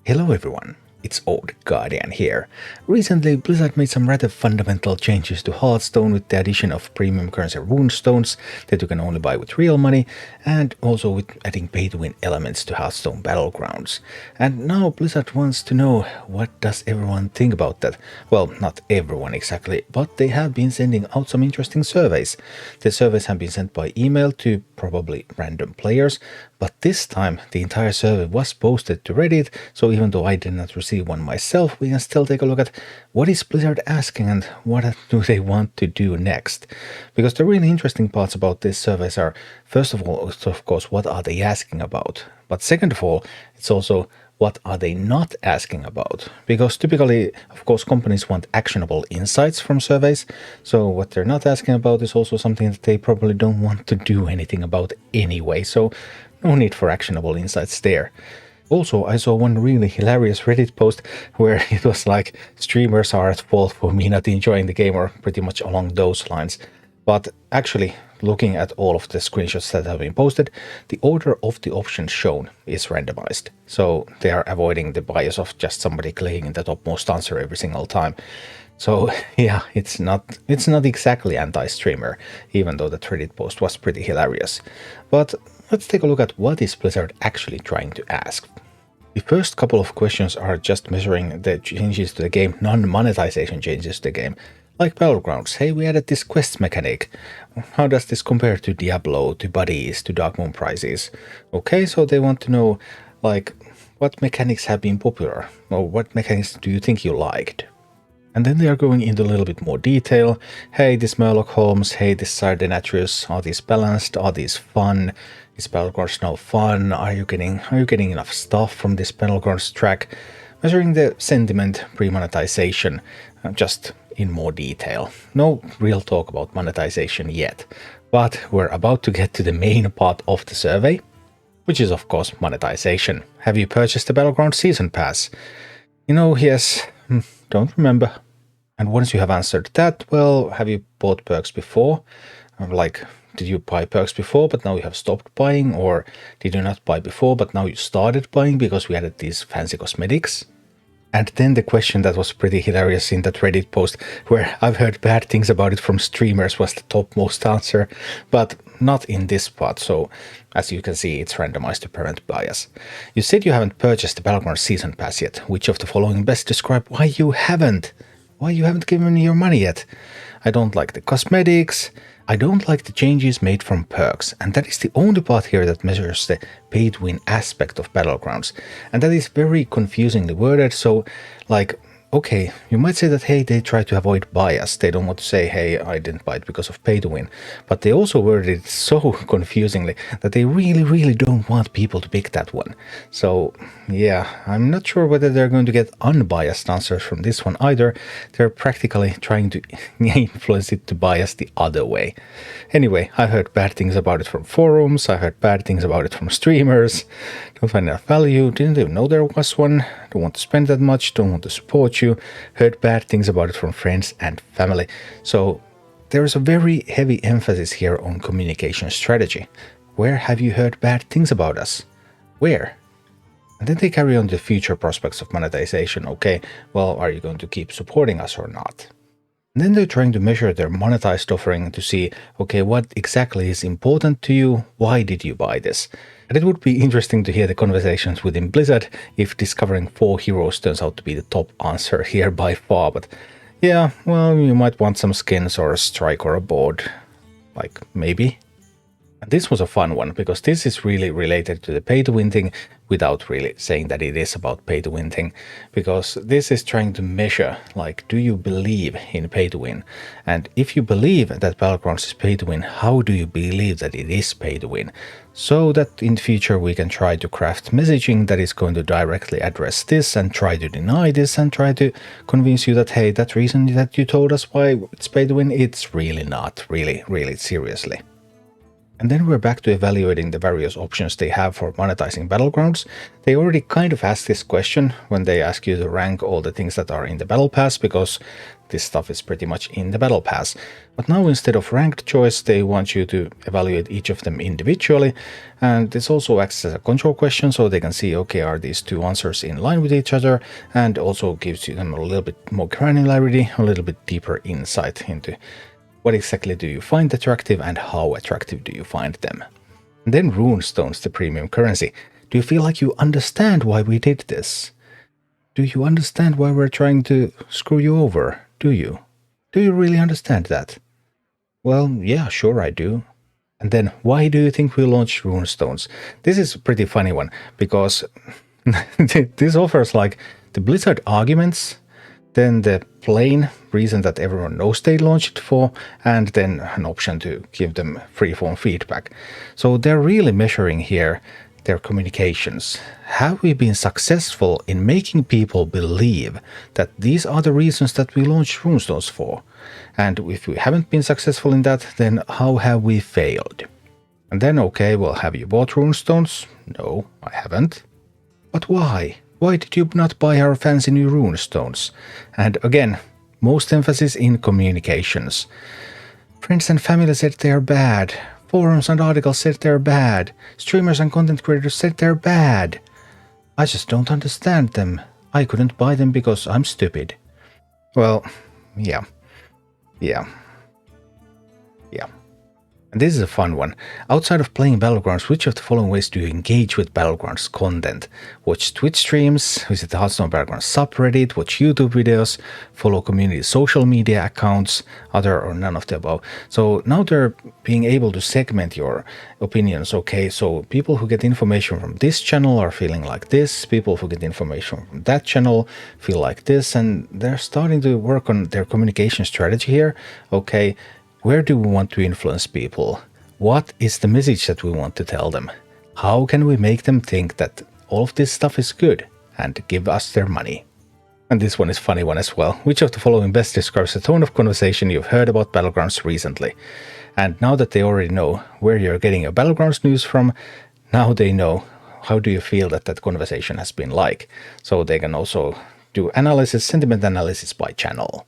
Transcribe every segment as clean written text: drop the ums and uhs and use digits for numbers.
Hello everyone, it's Old Guardian here. Recently, Blizzard made some rather fundamental changes to Hearthstone with the addition of premium currency runestones that you can only buy with real money, and also with adding pay-to-win elements to Hearthstone Battlegrounds. And now Blizzard wants to know, what does everyone think about that? Well, not everyone exactly, but they have been sending out some interesting surveys. The surveys have been sent by email to probably random players, but this time the entire survey was posted to Reddit, so even though I did not receive one myself, we can still take a look at what is Blizzard asking and what do they want to do next. Because the really interesting parts about these surveys are, first of all, of course, what are they asking about? But second of all, it's also what are they not asking about? Because typically, of course, companies want actionable insights from surveys, so what they're not asking about is also something that they probably don't want to do anything about anyway, so no need for actionable insights there. Also, I saw one really hilarious Reddit post where it was like, streamers are at fault for me not enjoying the game, or pretty much along those lines. But actually, looking at all of the screenshots that have been posted, the order of the options shown is randomized. So they are avoiding the bias of just somebody clicking the topmost answer every single time. So yeah, it's not exactly anti-streamer, even though the Reddit post was pretty hilarious. But let's take a look at what is Blizzard actually trying to ask. The first couple of questions are just measuring the changes to the game, non-monetization changes to the game. Like Battlegrounds, hey, we added this quest mechanic. How does this compare to Diablo, to Buddies, to Dark Moon prizes? Okay, so they want to know, like, what mechanics have been popular, or what mechanics do you think you liked? And then they are going into a little bit more detail. Hey, this Murloc Holmes, hey, this Castle Nathria, are these balanced? Are these fun? Is Battlegrounds now fun? Are you getting enough stuff from this Battlegrounds track? Measuring the sentiment pre-monetization, just in more detail. No real talk about monetization yet, but we're about to get to the main part of the survey, which is of course monetization. Have you purchased the Battlegrounds Season Pass? Yes, don't remember. And once you have answered that, well, have you bought perks before? Like, did you buy perks before, but now you have stopped buying? Or did you not buy before, but now you started buying because we added these fancy cosmetics? And then the question that was pretty hilarious in that Reddit post, where I've heard bad things about it from streamers, was the topmost answer, but not in this part, so as you can see, it's randomized to prevent bias. You said you haven't purchased the Battlegrounds Season Pass yet. Which of the following best describe why you haven't? Why you haven't given me your money yet? I don't like the cosmetics. I don't like the changes made from perks, and that is the only part here that measures the pay-to-win aspect of Battlegrounds. And that is very confusingly worded, so, like, okay, you might say that, hey, they try to avoid bias. They don't want to say, hey, I didn't buy it because of pay-to-win. But they also worded it so confusingly that they really, really don't want people to pick that one. So, yeah, I'm not sure whether they're going to get unbiased answers from this one either. They're practically trying to influence it to bias the other way. Anyway, I heard bad things about it from forums. I heard bad things about it from streamers. Don't find enough value. Didn't even know there was one. Don't want to spend that much. Don't want to support you. Heard bad things about it from friends and family. So there is a very heavy emphasis here on communication strategy. Where have you heard bad things about us? Where? And then they carry on the future prospects of monetization. Okay, well, are you going to keep supporting us or not? And then they're trying to measure their monetized offering to see, okay, what exactly is important to you? Why did you buy this? And it would be interesting to hear the conversations within Blizzard if discovering 4 heroes turns out to be the top answer here by far. But yeah, well, you might want some skins or a strike or a board. Like, maybe. And this was a fun one, because this is really related to the pay-to-win thing without really saying that it is about pay-to-win thing. Because this is trying to measure, like, do you believe in pay-to-win? And if you believe that Battlegrounds is pay-to-win, how do you believe that it is pay-to-win? So that in the future we can try to craft messaging that is going to directly address this and try to deny this and try to convince you that, hey, that reason that you told us why it's pay-to-win, it's really not, really seriously. And then we're back to evaluating the various options they have for monetizing Battlegrounds. They already kind of asked this question when they ask you to rank all the things that are in the Battle Pass, because this stuff is pretty much in the Battle Pass. But now instead of ranked choice, they want you to evaluate each of them individually. And this also acts as a control question, so they can see, okay, are these two answers in line with each other? And also gives you them a little bit more granularity, a little bit deeper insight into what exactly do you find attractive and how attractive do you find them. And then Runestones, the premium currency. Do you feel like you understand why we did this? Do you understand why we're trying to screw you over? Do you? Do you really understand that? Well, yeah, sure I do. And then why do you think we launched Runestones? This is a pretty funny one, because this offers like the Blizzard arguments, then the plain reason that everyone knows they launched it for, and then an option to give them freeform feedback. So they're really measuring here their communications. Have we been successful in making people believe that these are the reasons that we launched Runestones for? And if we haven't been successful in that, then how have we failed? And then, okay, well, have you bought Runestones? No, I haven't. But why? Why did you not buy our fancy new Runestones? And again, most emphasis in communications. Friends and family said they're bad. Forums and articles said they're bad. Streamers and content creators said they're bad. I just don't understand them. I couldn't buy them because I'm stupid. Well, yeah. And this is a fun one. Outside of playing Battlegrounds, which of the following ways do you engage with Battlegrounds content? Watch Twitch streams, visit the Hearthstone Battlegrounds subreddit, watch YouTube videos, follow community social media accounts, other or none of the above. So now they're being able to segment your opinions. Okay, so people who get information from this channel are feeling like this, people who get information from that channel feel like this, and they're starting to work on their communication strategy here. Okay, where do we want to influence people? What is the message that we want to tell them? How can we make them think that all of this stuff is good and give us their money? And this one is a funny one as well. Which of the following best describes the tone of conversation you've heard about Battlegrounds recently? And now that they already know where you're getting your Battlegrounds news from, now they know how do you feel that that conversation has been like. So they can also do analysis, sentiment analysis by channel.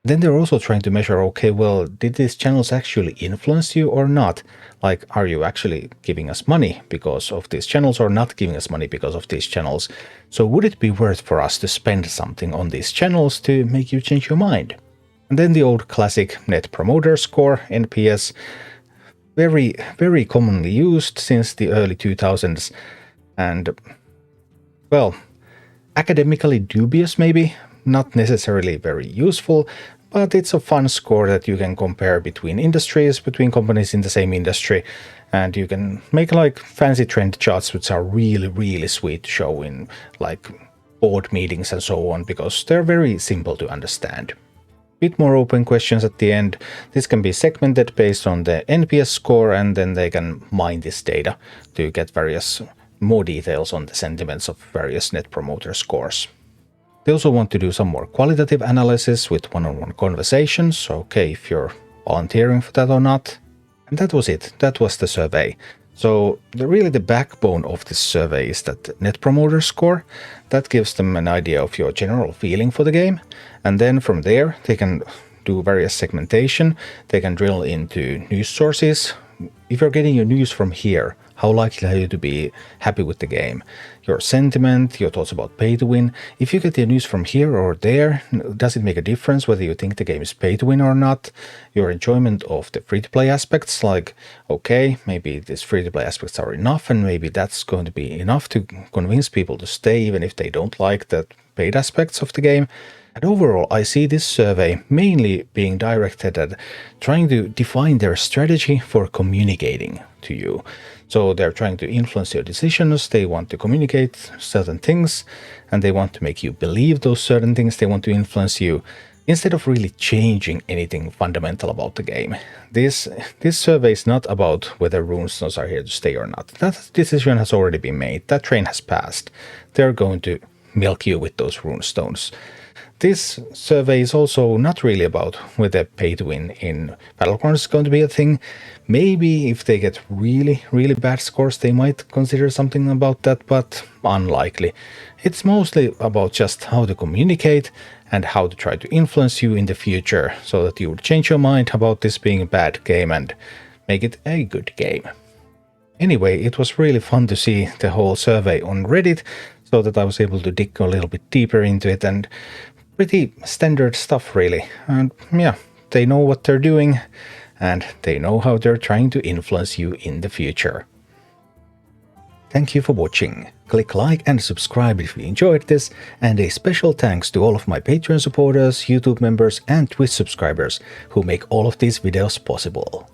Then they're also trying to measure, okay, well, did these channels actually influence you or not? Like, are you actually giving us money because of these channels or not giving us money because of these channels? So would it be worth for us to spend something on these channels to make you change your mind? And then the old classic Net Promoter Score, NPS, very, very commonly used since the early 2000s. And, well, academically dubious maybe, not necessarily very useful, but it's a fun score that you can compare between industries, between companies in the same industry, and you can make like fancy trend charts which are really, really sweet to show in like board meetings and so on, because they're very simple to understand. Bit more open questions at the end. This can be segmented based on the NPS score, and then they can mine this data to get various more details on the sentiments of various Net Promoter Scores. They also want to do some more qualitative analysis with one-on-one conversations. Okay, if you're volunteering for that or not. And that was it. That was the survey. So really the backbone of this survey is that Net Promoter Score. That gives them an idea of your general feeling for the game. And then from there, they can do various segmentation. They can drill into news sources. If you're getting your news from here, how likely are you to be happy with the game? Your sentiment, your thoughts about pay to win. If you get your news from here or there, does it make a difference whether you think the game is pay to win or not? Your enjoyment of the free-to-play aspects, like, okay, maybe these free-to-play aspects are enough, and maybe that's going to be enough to convince people to stay even if they don't like the paid aspects of the game. And overall, I see this survey mainly being directed at trying to define their strategy for communicating to you. So they're trying to influence your decisions, they want to communicate certain things, and they want to make you believe those certain things, they want to influence you, instead of really changing anything fundamental about the game. This survey is not about whether Runestones are here to stay or not. That decision has already been made, that train has passed. They're going to milk you with those Runestones. This survey is also not really about whether pay to win in Battlegrounds is going to be a thing. Maybe if they get really, really bad scores, they might consider something about that, but unlikely. It's mostly about just how to communicate and how to try to influence you in the future so that you would change your mind about this being a bad game and make it a good game. Anyway, it was really fun to see the whole survey on Reddit so that I was able to dig a little bit deeper into it, and pretty standard stuff really. And yeah, they know what they're doing and they know how they're trying to influence you in the future. Thank you for watching. Click like and subscribe if you enjoyed this, and a special thanks to all of my Patreon supporters, YouTube members and Twitch subscribers who make all of these videos possible.